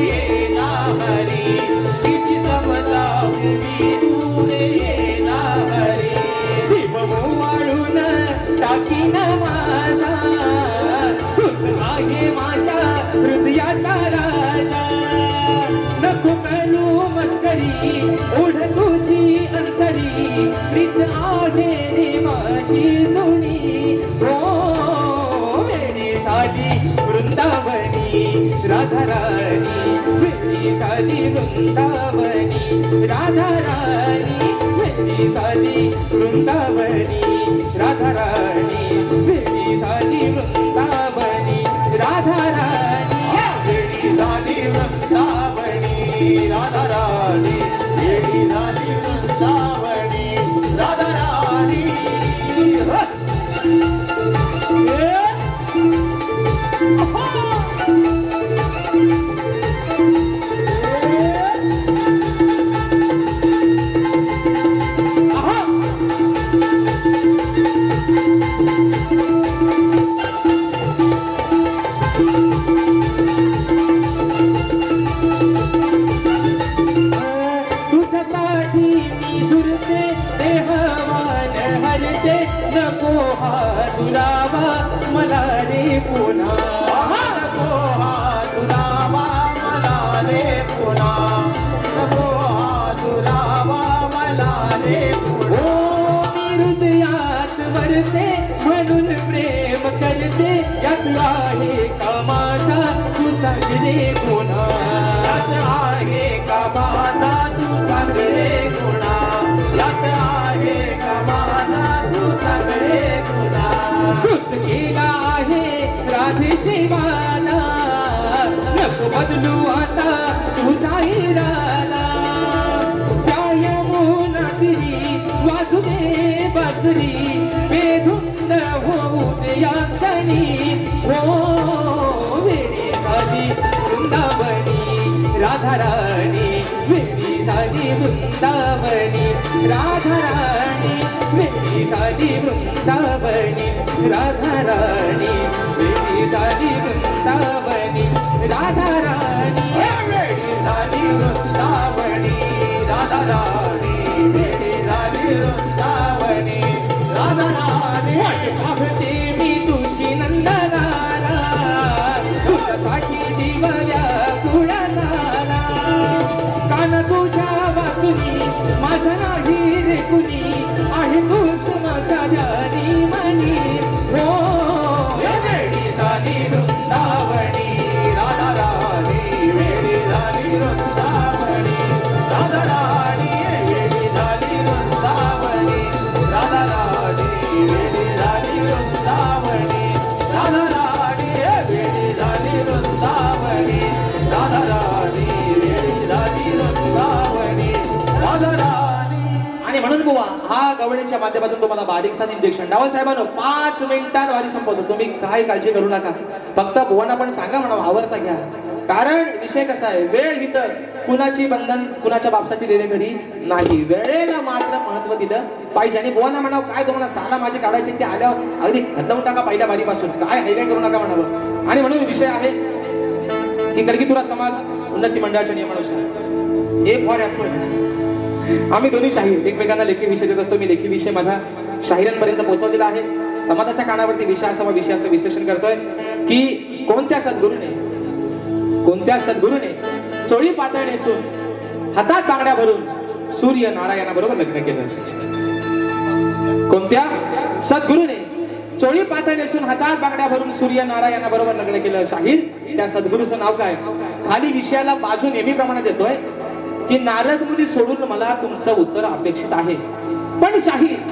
येना हरी किती समजावू मी तू येना हरी जीव वाळून टाकीन माझा तूच आहे माझ्या हृदयाचा राजा नको करू मस्करी ओढ तुझी अंतरी प्रीत आहे रे माझी जुनी हो वेडी झाली वृंदावनी राधा राणी वेडी झाली वृंदावनी राधा राणी वेडी झाली वृंदावनी राधा राणी वेडी झाली वृंदावनी राधा राणी वेडी झाली वृंदावनी राधा राणी वेडी झाली वृंदावनी राधा राणी तुझ्यासाठी मी झुरते देहवान हरते नको हा दुरावा मला रे पुन्हा नको हा दुरावा मला रे पुन्हा नको हा दुरावा मला रे पुन्हा ओ मी हृदयात वरते म्हणून प्रेम करते यात आहे का माझा तू सांग रे पुन्हा यात आहे का माझा तू सांग रे गुणा यात आहे का माझा तू सांग रे गुणा तूच केला आहे राधे शिवाला नको बदलू आता तुझा इरादा त्या यमुना तिरी वाजू दे बासरी बेधुंद होऊ दे या क्षणी हो वेडी झाली वृंदावनी राधा राणी वेडी झाली वृंदावनी राधा राणी वेडी झाली वृंदावनी राधा राणी वेडी झाली वृंदावनी राधा राणी वेडी झाली वृंदावनी राधा राणी वेडी झाली वृंदावनी राधा राणी वाट पाहते मी तुझी नंदनाला तुझ्यासाठी जीव व्याकुळा झाला कान तुझ्या वाचुनी माझा नाही रे कुणी आहे तूच माझ्या ध्यानी मनी हो वेडी झाली वृंदावनी राधा राणी वेडी झाली वृंदावनी राधा राणी वेडी झाली वृंदावनी राधा राणी वेडी झाली वृंदावनी राधा राणी वेडी झाली वृंदावनी राधा राणी वेडी झाली वृंदावनी राधा राणी. आणि म्हणून बुवा हा गवळीच्या माध्यमातून तुम्हाला बारीकसा निर्देशन डावल साहेबांनो 5 मिनिटात वारी संपवतो तुम्ही काय काळजी करू नका फक्त बुवांना पण सांगा म्हणा आवरता घ्या कारण विषय कसा आहे, वेळ इथं कुणाची बंधन कुणाच्या बापसाची देणेघडी नाही, वेळेला मात्र महत्व दिलं पाहिजे. आणि बुवांना म्हणावं काय तुम्हाला साला माझे काढायचे ते आल्यावर अगदी खतवून टाका पहिल्या बारीपासून, काय हायलाईट करू नका म्हणावं. आणि म्हणून विषय आहे की गडगीतुरा समाज उन्नती मंडळाच्या नियमानुसार ए फॉर ॲपल आम्ही दोन्ही शाहीर एकमेकांना लेखी विषय देत असतो. मी लेखी विषय माझा शाहिरांपर्यंत पोहोचवलेला आहे. समाजाच्या कानावरती विषय असावा, विषयाचं विश्लेषण करतोय की कोणत्या सद्गुरूने चोळी पातळ नेसून हातात बांगड्या भरून सूर्य नारायणाबरोबर लग्न केलं. कोणत्या सद्गुरूने चोळी पातळ नेसून हातात बांगड्या भरून सूर्य नारायणाबरोबर लग्न केलं. शाहीर त्या सद्गुरूचं नाव काय? खाली विषयाला बाजू नेहमीप्रमाणे देतोय की नारद मुनी सोडून मला तुमचं उत्तर अपेक्षित आहे. पण शाहीर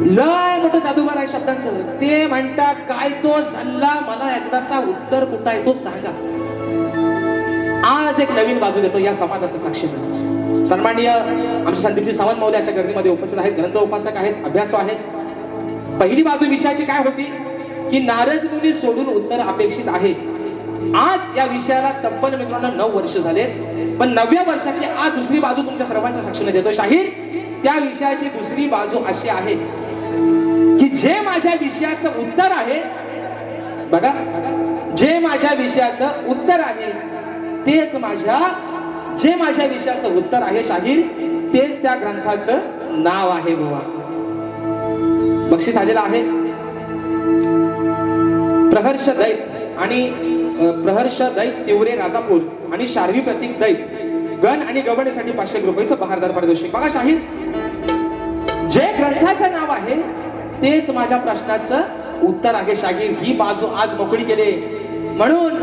लय मोठं जादूगार आहे शब्दांचं. ते म्हणतात काय तो झल्ला, मला एकदाचा उत्तर कुठं आहे तो सांगा. आज एक नवीन बाजू देतो या समाजाचं साक्षीदार सन्माननीय आमचे संदीपजी सावंत मौल्या अशा गर्दीमध्ये उपस्थित आहेत, ग्रंथ उपासक आहेत, अभ्यासू आहेत. पहिली बाजू विषयाची काय होती की नारद मुनी सोडून उत्तर अपेक्षित आहे. आज या विषयाला तब्बल मित्रांनो 9 वर्ष झाले, पण 9व्या वर्षातली आज दुसरी बाजू तुमच्या सर्वांच्या साक्षीने देतो. शाहीर त्या विषयाची दुसरी बाजू अशी आहे की जे माझ्या विषयाचं उत्तर आहे बघा, जे माझ्या विषयाचं उत्तर आहे तेच जे माझ्या विषयाचं उत्तर आहे शाहीर तेच त्या ग्रंथाचं नाव आहे. बुवा बक्षीस आलेलं आहे. प्रहर्ष दैत तिवरे राजापूर आणि शार्वी प्रतीक दैत गण आणि गवण्यासाठी 500 रुपयाचं बहारदार पारितोषिक. बघा शाहीर जे ग्रंथाचं नाव आहे तेच माझ्या प्रश्नाचं उत्तर आहे. शाहीर ही बाजू आज मोकळी केली म्हणून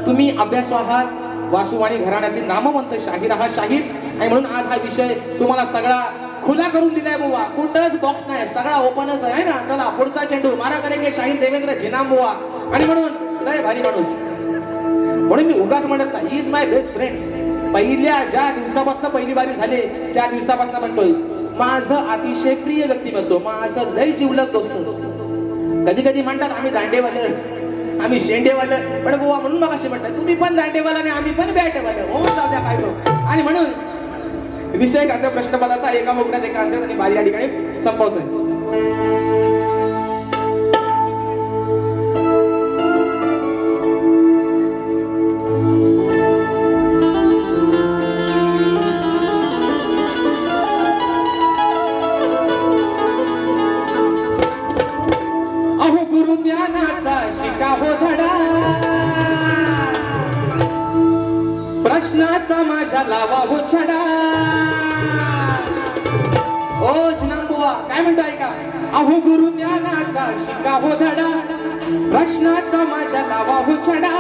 तुम्ही अभ्यासू आहात, वासुवाणी घराण्यातील नामवंत शाहीर आहात शाहीर, आणि म्हणून आज हा विषय तुम्हाला सगळा खुला करून दिलाय बुवा. कुठंच बॉक्स नाही, सगळा ओपनच आहे ना. चला पुढचा चेंडू मारा करेंगे शाहीर देवेंद्र झिनाम बुवा. आणि म्हणून लय भारी माणूस म्हणून मी उगाच म्हणत नाही, इज माय बेस्ट फ्रेंड. पहिल्या ज्या दिवसापासून पहिली बारी झाली त्या दिवसापासून म्हणतोय माझं अतिशय प्रिय व्यक्तिमत्व, माझं लय जिवलग दोस्त. कधी कधी म्हणतात आम्ही दांडेवालं, आम्ही शेंडेवालं, पण बुवा म्हणून मग असे म्हणतात तुम्ही पण दांडेवाला आणि आम्ही पण बॅटेवालं हो, जाऊ द्या काय तो. आणि म्हणून विषय करता प्रश्नपदाचा एका मोकळ्यात एका अंतर आणि बारी या ठिकाणी संपवतोय. अहो गुरु ज्ञानाचा शिका हो धडा, प्रश्नाचा माझ्या लावा हो छडा. ओ जिनांबुवा काय म्हणतो ऐका. अहो गुरु ज्ञानाचा शिका हो धडा, प्रश्नाचा माझ्या लावा हो छडा.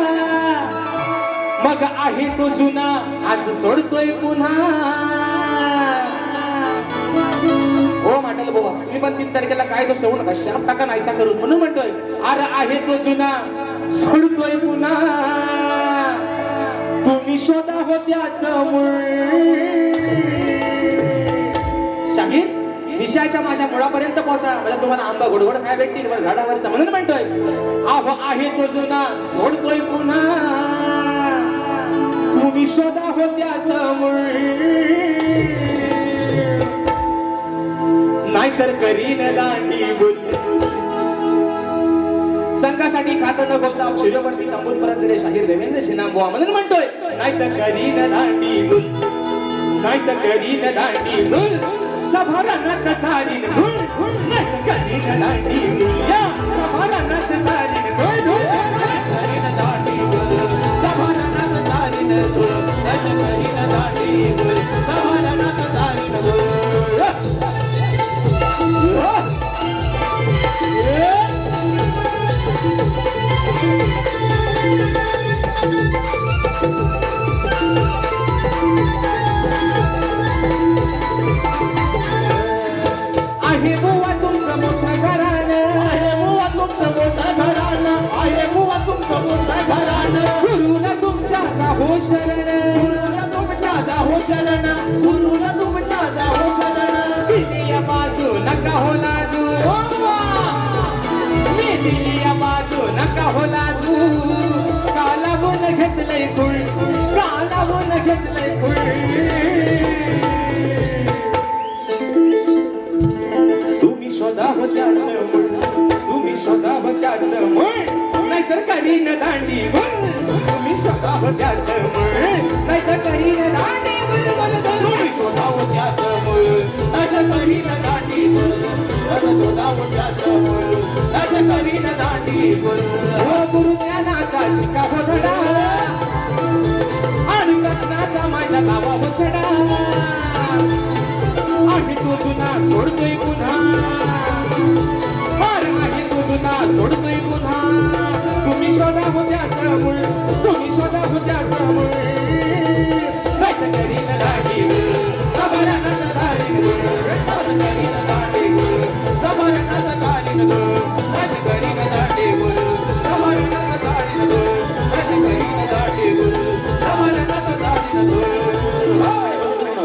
मग आहे तो जुना आज सोडतोय पुन्हा. हो म्हटलं बुवा तुम्ही पण 3 तारखेला काय तो सोडू नका, शाप टाका नाहीसा करून. म्हणून म्हणतोय अरे आहे तो जुना सोडतोय पुन्हा. तुम्ही शोधा हो त्याचं मूळ. शाहीर विषयाच्या माझ्या मुळापर्यंत पोहोचा, म्हणजे तुम्हाला आंबा गोडगोड काय भेटतील वर झाडावरचा. म्हणून म्हणतोय अहो आहे तो जुना सोडतोय पुन्हा. तुम्ही शोधा हो त्याचं मूळ. नाहीतर करीन दांडी बोल. संघासाठी खातं न बोलता शिरोवरती तंबूत परत दिले शाहीर देवेंद्र झिनाम बुवा. म्हणून म्हणतोय नाहीतर करीन दांडी बोल, नाहीतर करीन दांडी बोल. सभारणात चालीन धुल, नाहीतर करीन दांडी बोल. या सभारणात चालीन धुल, करीन दांडी बोल. सभारणात चालीन धुल, करीन दांडी बोल. सभारणात चालीन धुल. आहे बुवा तुमचं मोठं घराणं, आहे बुवा तुमचं मोठं घराणं, आहे बुवा तुमचं मोठं घराणं. गुरुला तुमच्या जाहो शरण, गुरुला तुमच्या जाहो शरण, गुरुला तुमच्या जाहो शरण. दिली या बाजू नका हो लाजू, मी दिली या बाजू नका हो लाजू. कालावून घेतलं घेतलंय खूळ तुम्ही शोधा हो त्याचं मूळ तुम्ही शोधा हो त्याचं मूळ नाहीतर करीन दांडी बोल तुम्ही शोधा हो त्याचं मूळ नाहीतर करीन दांडी बोल बोल तुम्ही शोधावं त्याचं मूळ त्याचं करीन दांडी बोल त्याचं शोधावं त्याचं मूळ त्याचं करीन दांडी बोल हो गुरुज्ञानाचा शिका हो धडा आणि कृष्णाचा माझ्या गावा हो छडा आणि तू जुना सोडतोय पुन्हा अरे नाही तू जुना सोडतोय पुन्हा तुम्ही शोधा हो त्याचं मूळ तुम्ही शोधा हो त्याचं मूळ नाहीतर करीन दांडी बोल सभारणाचं झालीन दूर त्याचं करीन दांडी बोल सभारणाचं झालीन दूर त्याचं करीन दांडी बोल सभारणाचं झालीन दूर त्याचं करीन दांडी बोल सभारणाचं झालीन दूर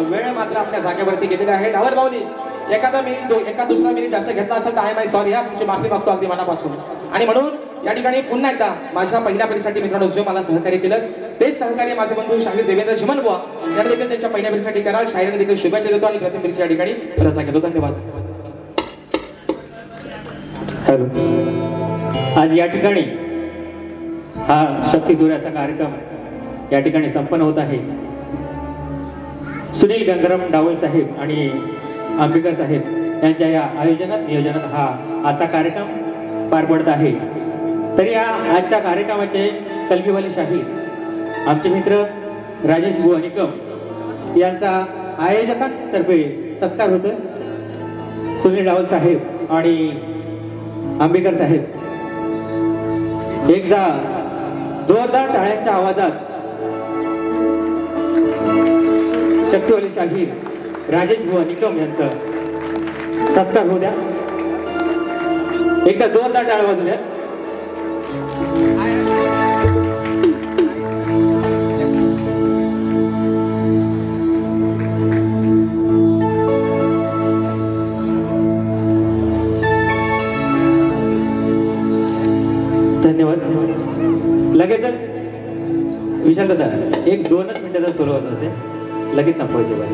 वेळ मात्र आपल्या जागेवरती गेलेला आहे डावर भाऊनी एखादा मिनिट एका दुसरा मिनिट जास्त घेतला असेल तर आय माय सॉरी हा तुमची माफी मागतो अगदी मनापासून आणि म्हणून या ठिकाणी पुन्हा एकदा माझ्या पहिल्या फेरीसाठी मित्रांनो जो मला सहकार्य केलं तेच सहकार्य माझे बंधू शाहीर देवेंद्र चिमनबुवा यांना देखील त्यांच्या पहिल्या फेरीसाठी कराल शाहीराने देखील शुभेच्छा देतो आणि प्रथम फेरीच्या ठिकाणी रजा घेतो धन्यवाद. हॅलो. आज या ठिकाणी हा शक्ती दुऱ्याचा कार्यक्रम या ठिकाणी संपन्न होत आहे. सुनील गंगाराम डावल साहेब आणि आंबेकर साहेब यांच्या या आयोजनात नियोजनात हा आजचा कार्यक्रम पार पडत आहे. तरी या आजच्या कार्यक्रमाचे कलगीवाले शाहीर आमचे मित्र राजेश बुवा निकम यांचा आयोजकांतर्फे सत्कार होतो. सुनील डावल साहेब आणि आंबेकर साहेब एकदा जोरदार टाळ्यांच्या आवाजात शक्तीवाले शाहीर राजेश बुवा निकम यांचा सत्कार होऊ द्या. एकदा जोरदार टाळ्या वाजू द्या. धन्यवाद. लगेचच विशाल दादा 1-2 मिनिटाचा सुरुवात होते लगेच संपवायचे बाय.